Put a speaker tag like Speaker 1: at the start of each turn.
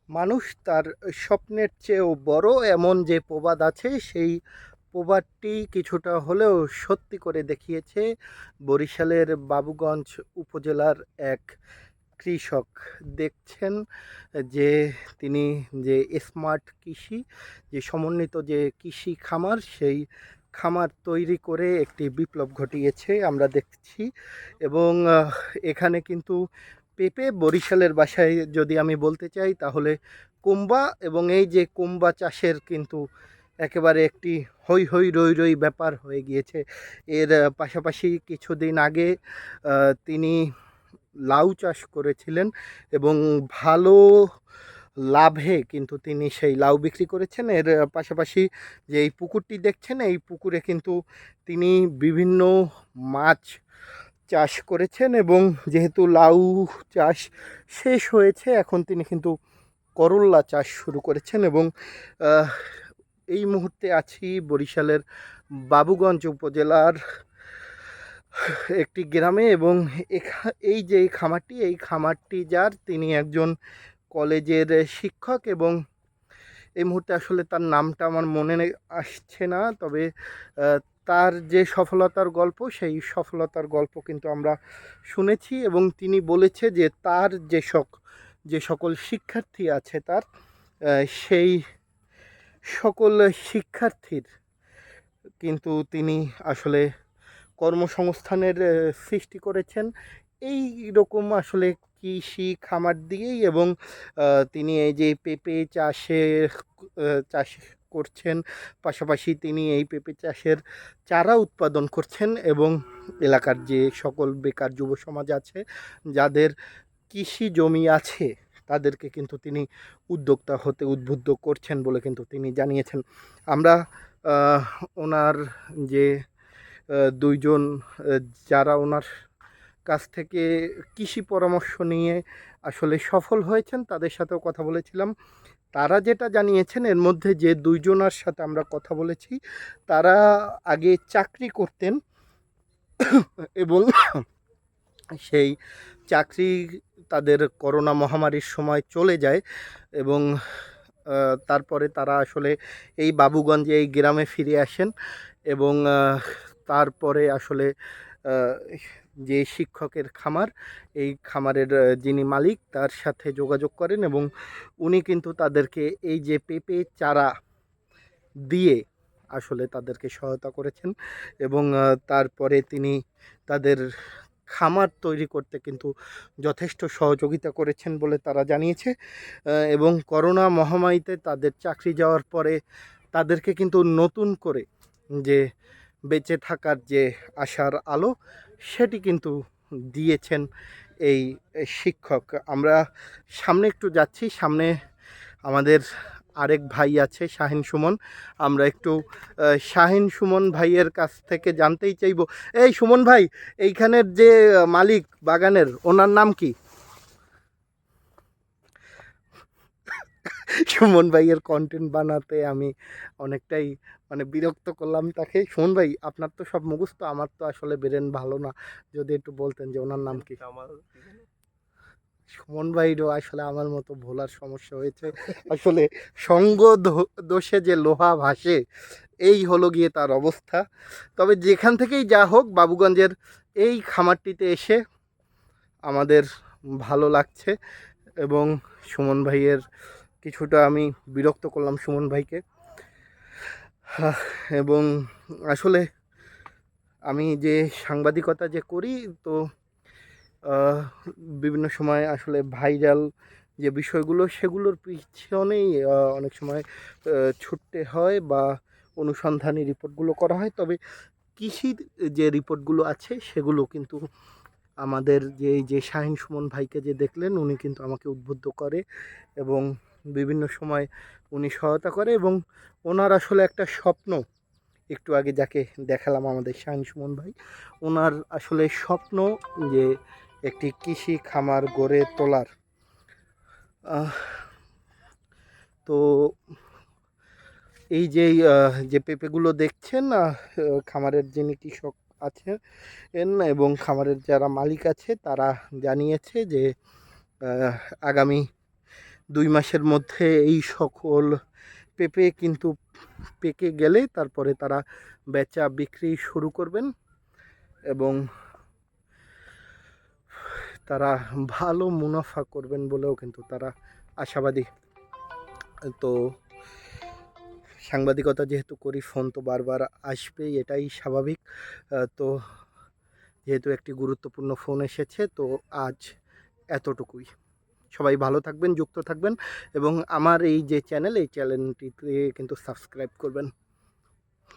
Speaker 1: মানুষ তার স্বপ্নের চেয়েও বড়, এমন যে প্রবাদ আছে সেই প্রবাদটি কিছুটা হলেও সত্যি করে দেখিয়েছে বরিশালের বাবুগঞ্জ উপজেলার এক কৃষক। দেখছেন যে তিনি যে স্মার্ট কৃষি, যে সমন্বিত যে কৃষি খামার, সেই খামার তৈরি করে একটি বিপ্লব ঘটিয়েছে আমরা দেখছি। এবং এখানে কিন্তু পেঁপে, বরিশালের ভাষায় যদি আমি বলতে চাই তাহলে কুম্বা, এবং এই যে কুম্বা চাষের কিন্তু একেবারে একটি হই হই রই রই ব্যাপার হয়ে গিয়েছে। এর পাশাপাশি কিছুদিন আগে তিনি লাউ চাষ করেছিলেন এবং ভালো লাভে কিন্তু তিনি সেই লাউ বিক্রি করেছেন। এর পাশাপাশি যে এই পুকুরটি দেখছেন, এই পুকুরে কিন্তু তিনি বিভিন্ন মাছ চাষ করেছেন, এবং যেহেতু লাউ চাষ শেষ হয়েছে এখন তিনি কিন্তু করল্লা চাষ শুরু করেছেন। এবং আহ, এই মুহূর্তে আছি বরিশালের বাবুগঞ্জ উপজেলার একটি গ্রামে, এবং এই যে এই খামারটি যার, তিনি একজন কলেজের শিক্ষক। এবং এই মুহূর্তে আসলে তার নামটা আমার মনে আসছে না, তবে আহ, তার যে সফলতার গল্প, সেই সফলতার গল্প কিন্তু আমরা শুনেছি। এবং তিনি বলেছে যে তার যে সকল শিক্ষার্থী আছে তার, সেই সকল শিক্ষার্থীর কিন্তু তিনি আসলে কর্মসংস্থানের সৃষ্টি করেছেন এই রকম আসলে কৃষি খামার দিয়েই। এবং তিনি এই যে পেঁপে চাষ করছেন, পাশাপাশি তিনি এই পেঁপে চাষের চারা উৎপাদন করছেন, এবং এলাকার যে সকল বেকার যুব সমাজ আছে, যাদের কৃষি জমি আছে, তাদেরকে কিন্তু তিনি উদ্যোক্তা হতে উদ্বুদ্ধ করছেন বলে কিন্তু তিনি জানিয়েছেন। আমরা ওনার যে দুইজন যারা ওনার কাছ থেকে কৃষি পরামর্শ নিয়ে আসলে সফল হয়েছেন, তাদের সাথেও কথা বলেছিলাম। তারা যেটা জানিয়েছেন, এর মধ্যে যে দুইজনের সাথে আমরা কথা বলেছি, তারা আগে চাকরি করতেন এবং সেই চাকরি তাদের করোনা মহামারীর সময় চলে যায়। এবং তারপরে তারা আসলে এই বাবুগঞ্জে এই গ্রামে ফিরে আসেন। এবং তারপরে আসলে আহ, যে শিক্ষকের খামার, এই খামারের যিনি মালিক, তার সাথে যোগাযোগ করেন, এবং উনি কিন্তু তাদেরকে এই যে পেঁপে চারা দিয়ে আসলে তাদেরকে সহায়তা করেছেন। এবং তারপরে তিনি তাদের খামার তৈরি করতে কিন্তু যথেষ্ট সহযোগিতা করেছেন বলে তারা জানিয়েছে। এবং করোনা মহামারীতে তাদের চাকরি যাওয়ার পরে তাদেরকে কিন্তু নতুন করে যে বেঁচে থাকার যে আশার আলো, সেটি কিন্তু দিয়েছেন এই শিক্ষক। আমরা সামনে একটু যাচ্ছি, সামনে আমাদের আরেক ভাই আছে শাহিন সুমন। আমরা একটু শাহিন সুমন ভাইয়ের কাছ থেকে জানতেই চাইব, এই সুমন ভাই, এইখানের যে মালিক বাগানের, ওনার নাম কি? সুমন ভাইয়ের কন্টেন্ট বানাতে আমি অনেকটাই বিরক্ত করলাম তাকে। সুমন ভাই, আপনার তো সব মুখস্থ, আমার তো আসলে ব্রেন ভালো না, যদি একটু বলতেন যে ওনার নাম কি। সুমন ভাইরও আসলে আমার মতো ভোলার সমস্যা হয়েছে আসলে। সঙ্গ দোষে যে লোহা ভাসে, এই হলো গিয়ে তার অবস্থা। তবে যেখান থেকেই যা হোক, বাবুগঞ্জের এই খামারটিতে এসে আমাদের ভালো লাগছে। এবং সুমন ভাইয়ের কিছুটা আমি বিরক্ত করলাম সুমন ভাইকে। এবং আসলে আমি যে সাংবাদিকতা যে করি, তো বিভিন্ন সময় আসলে ভাইরাল যে বিষয়গুলো, সেগুলোর পিছনেই অনেক সময় ছুটতে হয় বা অনুসন্ধানী রিপোর্টগুলো করা হয়। তবে কৃষির যে রিপোর্টগুলো আছে সেগুলো কিন্তু আমাদের যে এই যে শাহিন সুমন ভাইকে যে দেখলেন, উনি কিন্তু আমাকে উদ্বুদ্ধ করে এবং বিভিন্ন সময় উনি সহায়তা করে। এবং ওনার আসলে একটা স্বপ্ন, একটু আগে যাকে দেখালাম আমাদের শাহিন সুমন ভাই, ওনার আসলে স্বপ্ন যে একটি কৃষি খামার গড়ে তোলার। তো এই যে পেঁপেগুলো দেখছেন, খামারের যিনি কৃষক আছেন এবং খামারের যারা মালিক আছে, তারা জানিয়েছে যে আগামী 2 মাসের মধ্যে এই সকল পেঁপে কিন্তু পেকে গেলে তারপরে তারা বেচা বিক্রি শুরু করবেন এবং তারা ভালো মুনাফা করবেন বলেও কিন্তু তারা আশাবাদী। তো সাংবাদিকতা যেহেতু করি, ফোন তো বারবার আসবেই, এটাই স্বাভাবিক। তো যেহেতু একটি গুরুত্বপূর্ণ ফোন এসেছে, তো আজ এতটুকুই। সবাই ভালো থাকবেন, যুক্ত থাকবেন এবং আমার এই যে চ্যানেল, এই চ্যানেলটিতে কিন্তু সাবস্ক্রাইব করবেন।